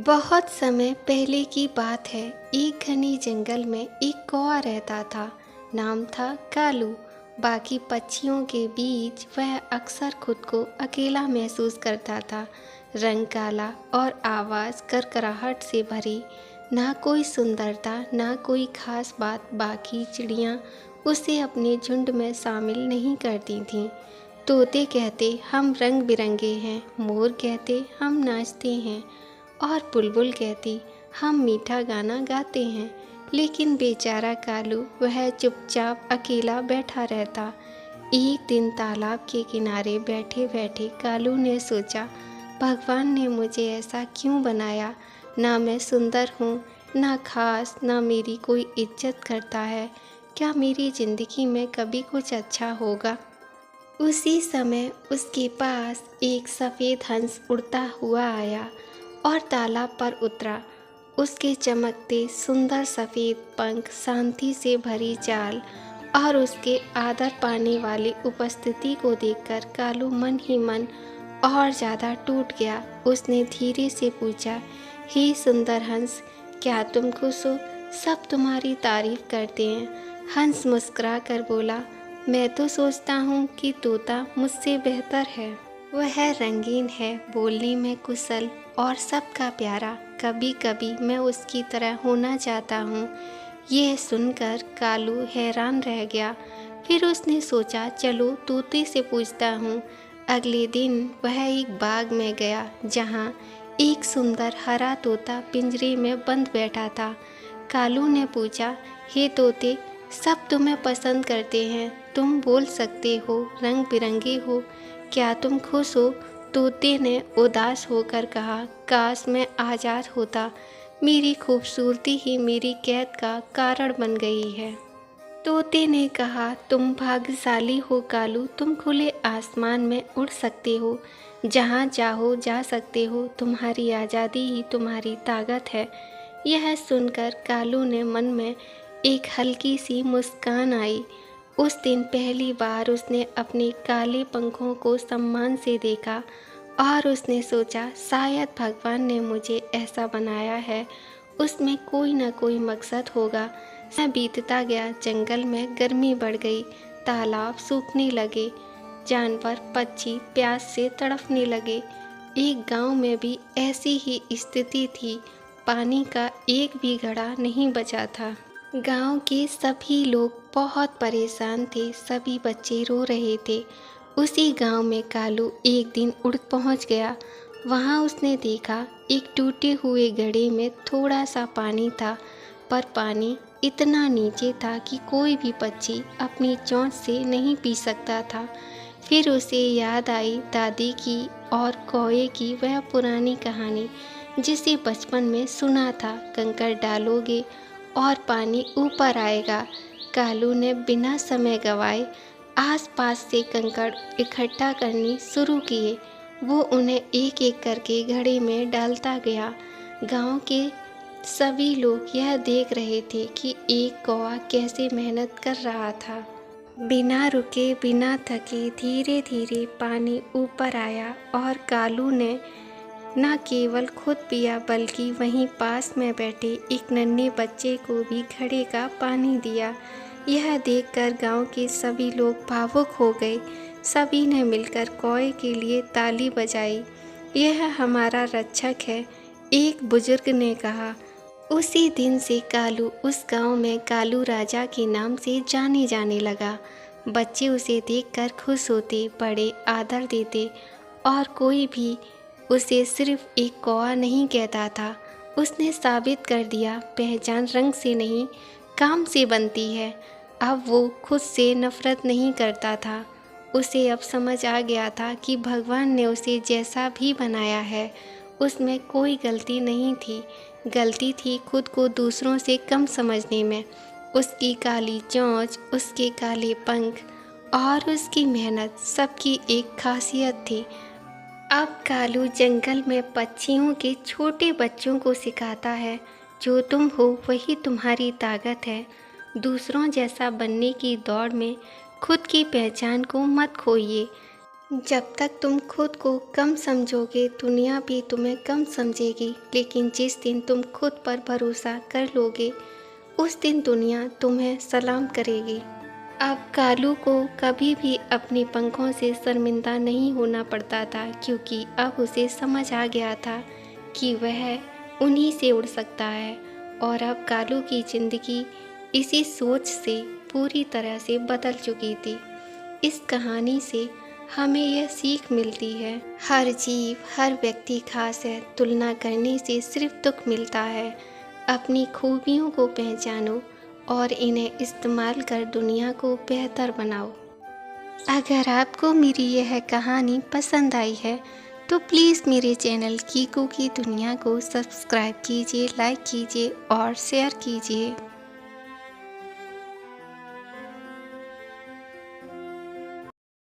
बहुत समय पहले की बात है। एक घने जंगल में एक कौवा रहता था। नाम था कालू। बाकी पक्षियों के बीच वह अक्सर खुद को अकेला महसूस करता था। रंग काला और आवाज़ करकराहट से भरी। ना कोई सुंदरता, ना कोई खास बात। बाकी चिड़ियाँ उसे अपने झुंड में शामिल नहीं करती थीं। तोते कहते हम रंग बिरंगे हैं, मोर कहते हम नाचते हैं और बुलबुल कहती हम मीठा गाना गाते हैं। लेकिन बेचारा कालू वह चुपचाप अकेला बैठा रहता। एक दिन तालाब के किनारे बैठे बैठे कालू ने सोचा, भगवान ने मुझे ऐसा क्यों बनाया। ना मैं सुंदर हूँ, ना खास, ना मेरी कोई इज्जत करता है। क्या मेरी ज़िंदगी में कभी कुछ अच्छा होगा। उसी समय उसके पास एक सफ़ेद हंस उड़ता हुआ आया और तालाब पर उतरा। उसके चमकते सुंदर सफ़ेद पंख, शांति से भरी चाल और उसके आदर पाने वाली उपस्थिति को देखकर कालू मन ही मन और ज़्यादा टूट गया। उसने धीरे से पूछा, हे सुंदर हंस, क्या तुम खुश हो। सब तुम्हारी तारीफ करते हैं। हंस मुस्कुरा कर बोला, मैं तो सोचता हूँ कि तोता मुझसे बेहतर है। वह रंगीन है, बोलने में कुशल और सबका प्यारा। कभी कभी मैं उसकी तरह होना चाहता हूँ। यह सुनकर कालू हैरान रह गया। फिर उसने सोचा, चलो तोते से पूछता हूँ। अगले दिन वह एक बाग में गया जहाँ एक सुंदर हरा तोता पिंजरे में बंद बैठा था। कालू ने पूछा, हे तोते, सब तुम्हें पसंद करते हैं। तुम बोल सकते हो, रंग बिरंगे हो। क्या तुम खुश हो। तोते ने उदास होकर कहा, काश मैं आज़ाद होता। मेरी खूबसूरती ही मेरी कैद का कारण बन गई है। तोते ने कहा, तुम भाग्यशाली हो कालू। तुम खुले आसमान में उड़ सकते हो, जहाँ चाहो जा सकते हो। तुम्हारी आज़ादी ही तुम्हारी ताकत है। यह सुनकर कालू ने मन में एक हल्की सी मुस्कान आई। उस दिन पहली बार उसने अपने काले पंखों को सम्मान से देखा और उसने सोचा, शायद भगवान ने मुझे ऐसा बनाया है, उसमें कोई ना कोई मकसद होगा। समय बीतता गया, जंगल में गर्मी बढ़ गई, तालाब सूखने लगे, जानवर पक्षी प्यास से तड़पने लगे। एक गांव में भी ऐसी ही स्थिति थी। पानी का एक भी घड़ा नहीं बचा था। गांव के सभी लोग बहुत परेशान थे, सभी बच्चे रो रहे थे। उसी गांव में कालू एक दिन उड़ पहुंच गया। वहां उसने देखा, एक टूटे हुए घड़े में थोड़ा सा पानी था, पर पानी इतना नीचे था कि कोई भी पक्षी अपनी चोंच से नहीं पी सकता था। फिर उसे याद आई दादी की और कौए की वह पुरानी कहानी जिसे बचपन में सुना था, कंकड़ डालोगे और पानी ऊपर आएगा। कालू ने बिना समय गवाए आसपास से कंकड़ इकट्ठा करने शुरू किए। वो उन्हें एक एक करके घड़े में डालता गया। गांव के सभी लोग यह देख रहे थे कि एक कौवा कैसे मेहनत कर रहा था। बिना रुके, बिना थके, धीरे धीरे पानी ऊपर आया और कालू ने न केवल खुद पिया बल्कि वहीं पास में बैठे एक नन्हे बच्चे को भी घड़े का पानी दिया। यह देखकर गांव के सभी लोग भावुक हो गए। सभी ने मिलकर कौए के लिए ताली बजाई। यह हमारा रक्षक है, एक बुजुर्ग ने कहा। उसी दिन से कालू उस गांव में कालू राजा के नाम से जाने जाने लगा। बच्चे उसे देखकर खुश होते, बड़े आदर देते और कोई भी उसे सिर्फ एक कौवा नहीं कहता था। उसने साबित कर दिया, पहचान रंग से नहीं, काम से बनती है। अब वो खुद से नफरत नहीं करता था। उसे अब समझ आ गया था कि भगवान ने उसे जैसा भी बनाया है, उसमें कोई गलती नहीं थी। गलती थी खुद को दूसरों से कम समझने में। उसकी काली चोंच, उसके काले पंख और उसकी मेहनत सबकी एक खासियत थी। अब कालू जंगल में पक्षियों के छोटे बच्चों को सिखाता है, जो तुम हो वही तुम्हारी ताकत है। दूसरों जैसा बनने की दौड़ में खुद की पहचान को मत खोइए। जब तक तुम खुद को कम समझोगे दुनिया भी तुम्हें कम समझेगी, लेकिन जिस दिन तुम खुद पर भरोसा कर लोगे उस दिन दुनिया तुम्हें सलाम करेगी। अब कालू को कभी भी अपने पंखों से शर्मिंदा नहीं होना पड़ता था, क्योंकि अब उसे समझ आ गया था कि वह उन्हीं से उड़ सकता है। और अब कालू की ज़िंदगी इसी सोच से पूरी तरह से बदल चुकी थी। इस कहानी से हमें यह सीख मिलती है, हर जीव, हर व्यक्ति खास है। तुलना करने से सिर्फ दुख मिलता है। अपनी खूबियों को पहचानो और इन्हें इस्तेमाल कर दुनिया को बेहतर बनाओ। अगर आपको मेरी यह कहानी पसंद आई है तो प्लीज़ मेरे चैनल कीकू की दुनिया को सब्सक्राइब कीजिए, लाइक कीजिए और शेयर कीजिए।